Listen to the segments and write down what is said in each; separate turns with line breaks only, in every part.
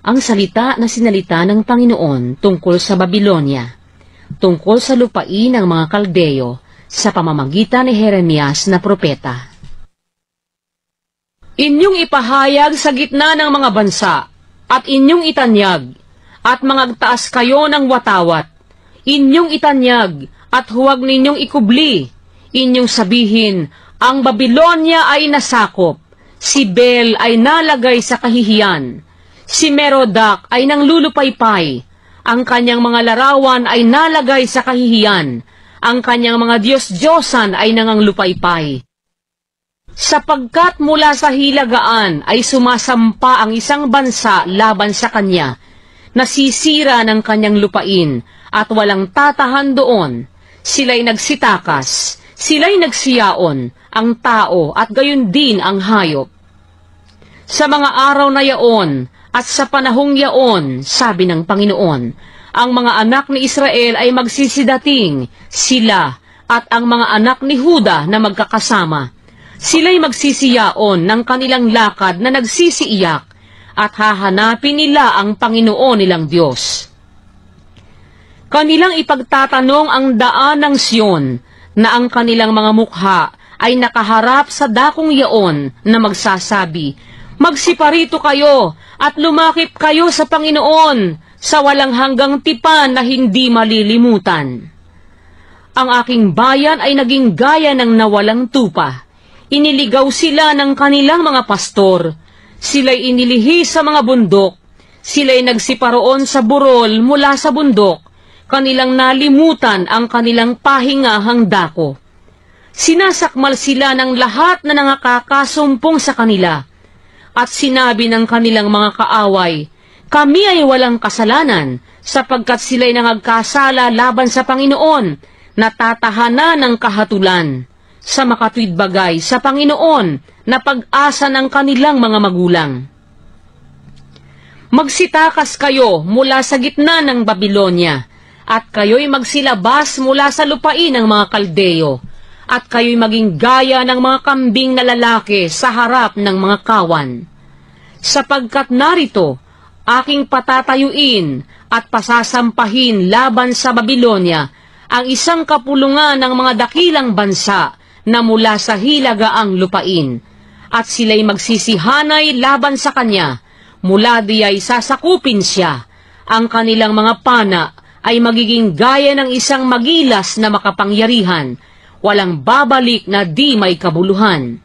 ang salita na sinalita ng Panginoon tungkol sa Babilonia, tungkol sa lupain ng mga Kaldeo sa pamamagitan ni Jeremias na propeta. Inyong ipahayag sa gitna ng mga bansa, at inyong itanyag, at mangagtaas kayo ng watawat. Inyong itanyag, at huwag ninyong ikubli. Inyong sabihin, ang Babilonia ay nasakop, si Bel ay nalagay sa kahihiyan, si Merodak ay nanglulupaypay, ang kanyang mga larawan ay nalagay sa kahihiyan, ang kanyang mga Diyos-Diyosan ay nanganglupaypay. Sapagkat mula sa hilagaan ay sumasampa ang isang bansa laban sa kanya, nasisira ng kanyang lupain at walang tatahan doon. Sila'y nagsitakas, sila'y nagsiyaon, ang tao at gayon din ang hayop. Sa mga araw na yaon at sa panahong yaon, sabi ng Panginoon, ang mga anak ni Israel ay magsisidating, sila at ang mga anak ni Huda na magkakasama. Sila'y magsisiyaon ng kanilang lakad na nagsisiiyak at hahanapin nila ang Panginoon nilang Diyos. Kanilang ipagtatanong ang daan ng Sion na ang kanilang mga mukha ay nakaharap sa dakong yaon na magsasabi, magsiparito kayo at lumakip kayo sa Panginoon sa walang hanggang tipan na hindi malilimutan. Ang aking bayan ay naging gaya ng nawalang tupa. Iniligaw sila ng kanilang mga pastor. Sila'y inilihi sa mga bundok. Sila'y nagsiparoon sa burol mula sa bundok. Kanilang nalimutan ang kanilang pahingahang dako. Sinasakmal sila ng lahat na nangakakasumpong sa kanila. At sinabi ng kanilang mga kaaway, kami ay walang kasalanan, sapagkat sila'y nangagkasala laban sa Panginoon, natatahanan ng kahatulan. Sa makatwid bagay sa Panginoon na pag-asa ng kanilang mga magulang. Magsitakas kayo mula sa gitna ng Babilonia, at kayo'y magsilabas mula sa lupain ng mga Kaldeo, at kayo'y maging gaya ng mga kambing na lalaki sa harap ng mga kawan. Sapagkat narito, aking patatayuin at pasasampahin laban sa Babilonia ang isang kapulungan ng mga dakilang bansa na mula sa hilagaang lupain, at sila'y magsisihanay laban sa kanya, mula diya'y sasakupin siya, ang kanilang mga pana ay magiging gaya ng isang magilas na makapangyarihan, walang babalik na di may kabuluhan.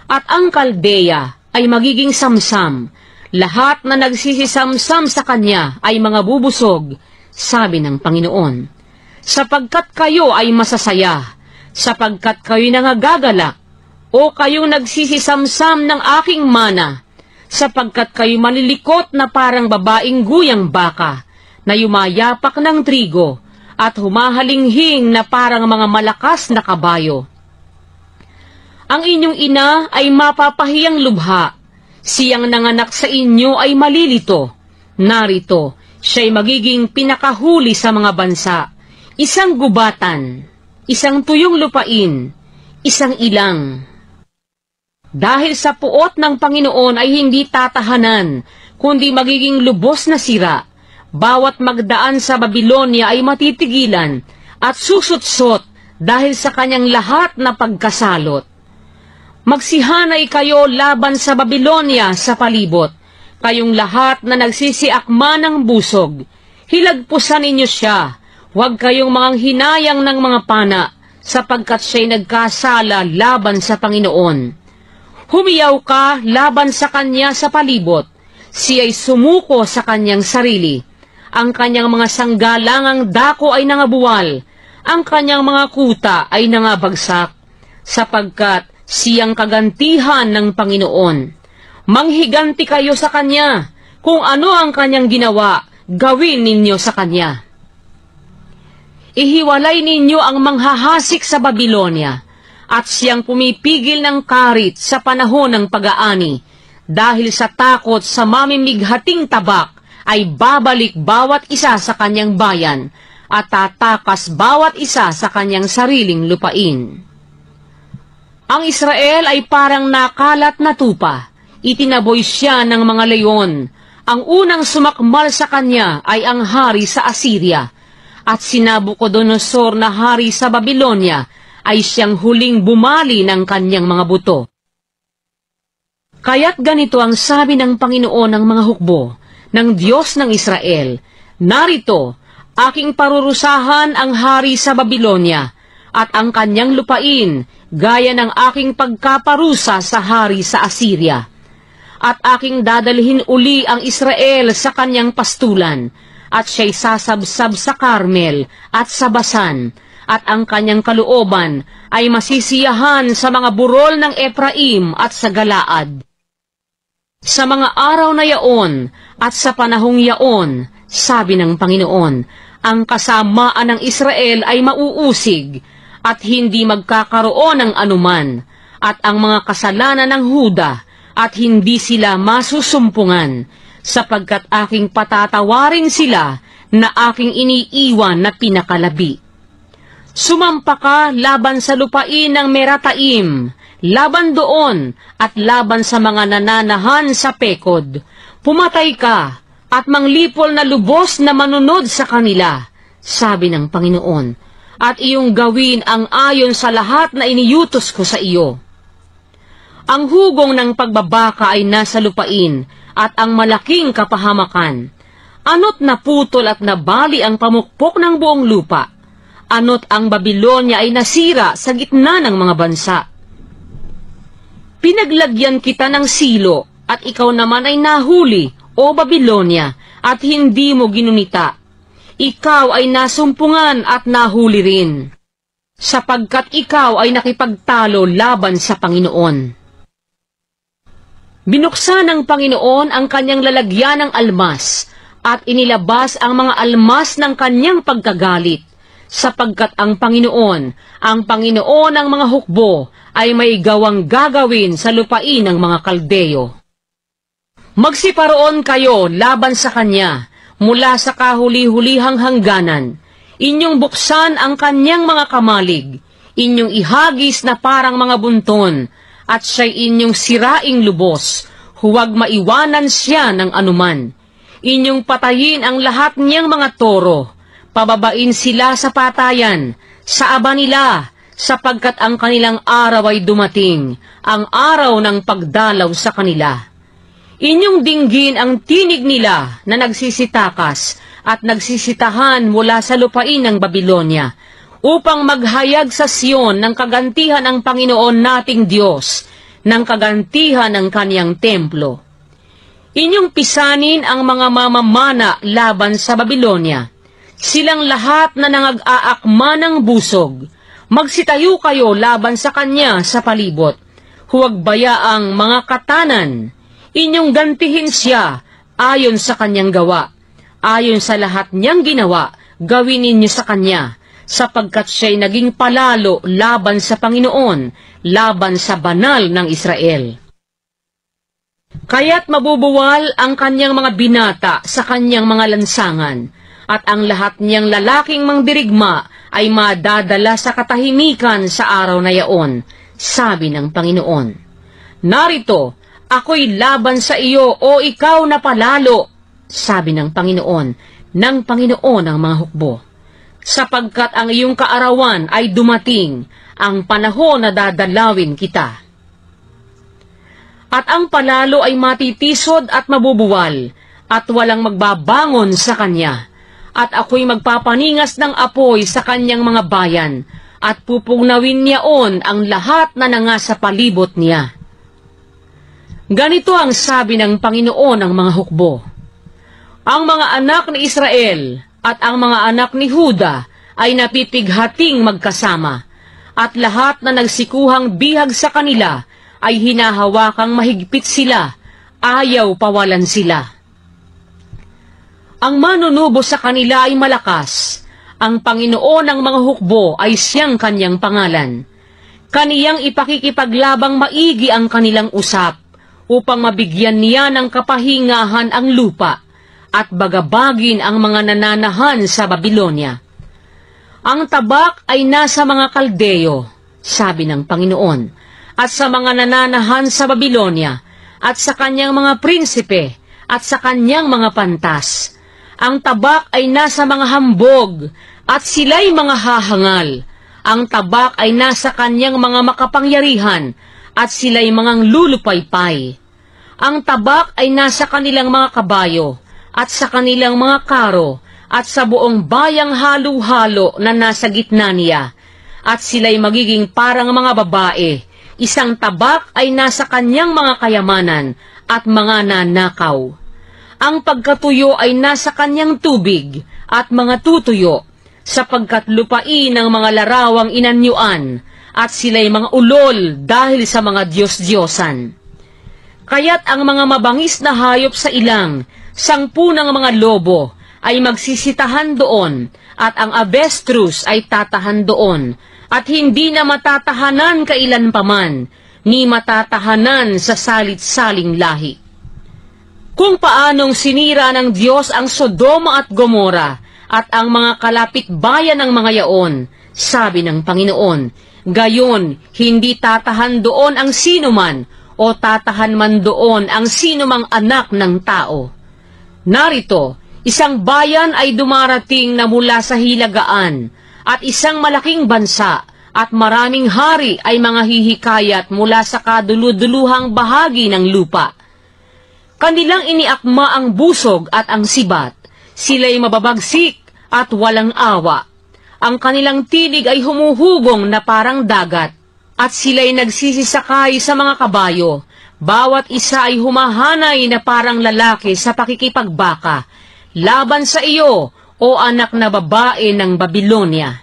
At ang Kaldea ay magiging samsam, lahat na nagsisisamsam sa kanya ay mga bubusog, sabi ng Panginoon. Sapagkat kayo ay masasaya, sapagkat kayo'y nangagagalak, o kayong nagsisisamsam ng aking mana, sapagkat kayo'y malilikot na parang babaeng guyang baka, na yumayapak ng trigo, at humahalinghing na parang mga malakas na kabayo. Ang inyong ina ay mapapahiyang lubha, siyang nanganak sa inyo ay malilito. Narito, siya'y magiging pinakahuli sa mga bansa, isang gubatan, isang tuyong lupain, isang ilang. Dahil sa puot ng Panginoon ay hindi tatahanan, kundi magiging lubos na sira. Bawat magdaan sa Babilonia ay matitigilan at susutsot dahil sa kanyang lahat na pagkasalot. Magsihanay kayo laban sa Babilonia sa palibot, kayong lahat na nagsisiakma ng busog. Hilagpusan ninyo siya. Huwag kayong manghinayang ng mga pana, sapagkat siya'y nagkasala laban sa Panginoon. Humiyaw ka laban sa kanya sa palibot, siya'y sumuko sa kanyang sarili. Ang kanyang mga sanggalangang dako ay nangabuwal, ang kanyang mga kuta ay nangabagsak, sapagkat siyang kagantihan ng Panginoon. Manghiganti kayo sa kanya, kung ano ang kanyang ginawa, gawin ninyo sa kanya. Ihiwalay ninyo ang manghahasik sa Babilonia, at siyang pumipigil ng karit sa panahon ng pag-aani, dahil sa takot sa mamimighating tabak, ay babalik bawat isa sa kanyang bayan, at tatakas bawat isa sa kanyang sariling lupain. Ang Israel ay parang nakalat na tupa, itinaboy siya ng mga leon, Ang unang sumakmal sa kanya ay ang hari sa Assyria, at si Nabucodonosor na hari sa Babylonia ay siyang huling bumali ng kanyang mga buto. Kaya't ganito ang sabi ng Panginoon ng mga hukbo, ng Diyos ng Israel, narito, aking parurusahan ang hari sa Babylonia, at ang kanyang lupain, gaya ng aking pagkaparusa sa hari sa Assyria. At aking dadalhin uli ang Israel sa kanyang pastulan, at siya'y sasabsab sa Carmel at sa Basan, at ang kanyang kalooban ay masisiyahan sa mga burol ng Ephraim at sa Galaad. Sa mga araw na yaon at sa panahong yaon, sabi ng Panginoon, ang kasamaan ng Israel ay mauusig, at hindi magkakaroon ng anuman, at ang mga kasalanan ng Huda, at hindi sila masusumpungan, sapagkat aking patatawarin sila na aking iniiwan na pinakalabi. Sumampa ka laban sa lupain ng Merataim, laban doon at laban sa mga nananahan sa Pekod. Pumatay ka at manglipol na lubos na manunod sa kanila, sabi ng Panginoon, at iyong gawin ang ayon sa lahat na iniutos ko sa iyo. Ang hugong ng pagbabaka ay nasa lupain, at ang malaking kapahamakan. Ano't naputol at nabali ang pamukpok ng buong lupa. Ano't ang Babylonia ay nasira sa gitna ng mga bansa. Pinaglagyan kita ng silo, at ikaw naman ay nahuli, o Babylonia, at hindi mo ginunita. Ikaw ay nasumpungan at nahuli rin, sapagkat ikaw ay nakipagtalo laban sa Panginoon. Binuksan ng Panginoon ang kanyang lalagyan ng almas, at inilabas ang mga almas ng kanyang pagkagalit, sapagkat ang Panginoon ng mga hukbo, ay may gawang gagawin sa lupain ng mga Kaldeo. Magsiparoon kayo laban sa kanya, mula sa kahuli-hulihang hangganan. Inyong buksan ang kanyang mga kamalig, inyong ihagis na parang mga bunton, at siya'y inyong siraing lubos, huwag maiwanan siya ng anuman. Inyong patayin ang lahat niyang mga toro, pababain sila sa patayan, sa aba nila, sapagkat ang kanilang araw ay dumating, ang araw ng pagdalaw sa kanila. Inyong dinggin ang tinig nila na nagsisitakas at nagsisitahan mula sa lupain ng Babylonia, upang maghayag sa Sion ng kagantihan ng Panginoon nating Diyos, ng kagantihan ng kaniyang templo. Inyong pisanin ang mga mamamana laban sa Babylonia, silang lahat na nangag-aakma ng busog. Magsitayo kayo laban sa kanya sa palibot, huwag bayaang mga katanan. Inyong gantihin siya ayon sa kanyang gawa, ayon sa lahat niyang ginawa, gawin ninyo sa kanya, sapagkat siya'y naging palalo laban sa Panginoon, laban sa banal ng Israel. Kaya't mabubuwal ang kanyang mga binata sa kanyang mga lansangan, at ang lahat niyang lalaking mangdirigma ay madadala sa katahimikan sa araw na yaon, sabi ng Panginoon. Narito, ako'y laban sa iyo, o ikaw na palalo, sabi ng Panginoon ng mga hukbo. Sapagkat ang iyong kaarawan ay dumating, ang panahon na dadalawin kita. At ang palalo ay matitisod at mabubuwal, at walang magbabangon sa kanya. At ako'y magpapaningas ng apoy sa kanyang mga bayan, at pupugnawin niyaon ang lahat na nangasa palibot niya. Ganito ang sabi ng Panginoon ng mga hukbo. Ang mga anak ni Israel at ang mga anak ni Huda ay napipighating magkasama, at lahat na nagsikuhang bihag sa kanila ay hinahawakang mahigpit sila, ayaw pawalan sila. Ang manunubo sa kanila ay malakas, ang Panginoon ng mga hukbo ay siyang kanyang pangalan. Kaniyang ipakikipaglabang maigi ang kanilang usap, upang mabigyan niya ng kapahingahan ang lupa, at bagabagin ang mga nananahan sa Babylonia. Ang tabak ay nasa mga Kaldeo, sabi ng Panginoon, at sa mga nananahan sa Babylonia, at sa kanyang mga prinsipe, at sa kanyang mga pantas. Ang tabak ay nasa mga hambog, at sila'y mga hahangal. Ang tabak ay nasa kanyang mga makapangyarihan, at sila'y mga lulupaypay. Ang tabak ay nasa kanilang mga kabayo, at sa kanilang mga karo, at sa buong bayang halo-halo na nasa gitna niya. At sila'y magiging parang mga babae. Isang tabak ay nasa kanyang mga kayamanan, at mga nanakaw. Ang pagkatuyo ay nasa kanyang tubig, at mga tutuyo, sapagkat lupain ng mga larawang inanyuan, at sila'y mga ulol dahil sa mga Diyos-Diyosan. Kaya't ang mga mabangis na hayop sa ilang, 10 ng mga lobo, ay magsisitahan doon, at ang avestrus ay tatahan doon, at hindi na matatahanan kailanpaman, ni matatahanan sa salit-saling lahi. Kung paanong sinira ng Diyos ang Sodoma at Gomora, at ang mga kalapit bayan ng mga yaon, sabi ng Panginoon, gayon hindi tatahan doon ang sinuman, o tatahan man doon ang sinumang anak ng tao. Narito, isang bayan ay dumarating na mula sa hilagaan, at isang malaking bansa, at maraming hari ay mga hihikayat mula sa kaduluduluhang bahagi ng lupa. Kanilang iniakma ang busog at ang sibat, sila'y mababagsik at walang awa. Ang kanilang tinig ay humuhugong na parang dagat, at sila'y nagsisisakay sa mga kabayo. Bawat isa ay humahanay na parang lalaki sa pakikipagbaka, laban sa iyo, o anak na babae ng Babilonia.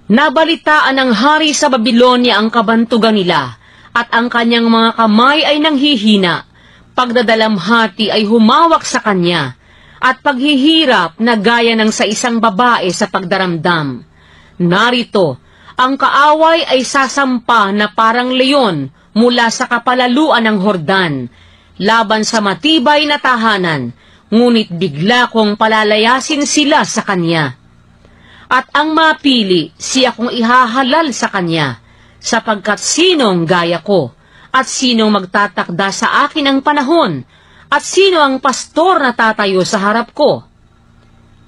Nabalitaan ng hari sa Babilonia ang kabantugan nila, at ang kanyang mga kamay ay nanghihina. Pagdadalamhati ay humawak sa kanya, at paghihirap na gaya ng sa isang babae sa pagdaramdam. Narito, ang kaaway ay sasampa na parang leon mula sa kapalaluan ng Hordan, laban sa matibay na tahanan, ngunit bigla kong palalayasin sila sa kanya. At ang mapili, siya kong ihahalal sa kanya, sapagkat sinong gaya ko, at sinong magtatakda sa akin ang panahon, at sino ang pastor na tatayo sa harap ko?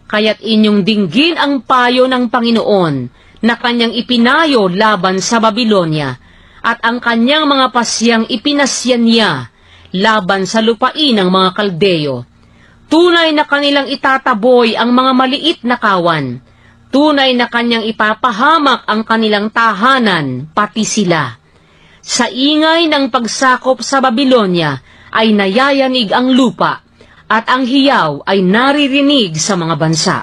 Kaya't inyong dinggin ang payo ng Panginoon na kanyang ipinayo laban sa Babilonia, at ang kanyang mga pasyang ipinasyan niya laban sa lupain ng mga Kaldeo. Tunay na kanilang itataboy ang mga maliit na kawan. Tunay na kanyang ipapahamak ang kanilang tahanan, pati sila. Sa ingay ng pagsakop sa Babilonia ay nayayanig ang lupa, at ang hiyaw ay naririnig sa mga bansa.